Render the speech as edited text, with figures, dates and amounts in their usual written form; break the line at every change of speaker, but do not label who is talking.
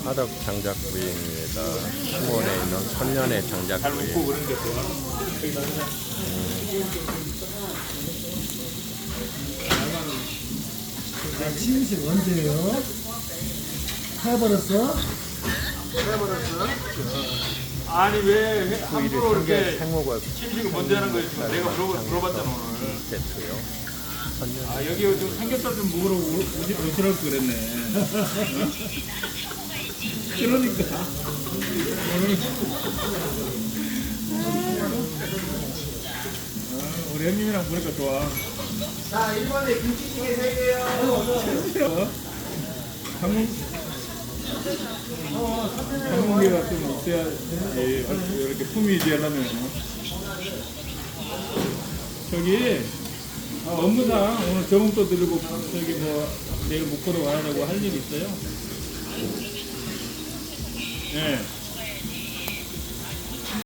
화덕 장작구이입니다. 수원에 있는 천년의 장작구이.
취임식 언제예요? 해버렸어?
아니 왜 함부로 이렇게
생목을
취임식을 먼저 하는 거예요? 지금 내가 물어봤잖아 오늘.
세트요.
아 여기 좀 삼겹살 좀 먹으러 오시라고 그랬네. 그러니까 오늘 우리 형님이랑 보니까 좋아.
자, 1번에 김치찌개 3개요.
한국이가 좀 있어야 이렇게 품위 유지하려면 저기 업무상 오늘 정음도 들고 저기 뭐 내일 목포로 가야 되고 할 일 있어요? 네.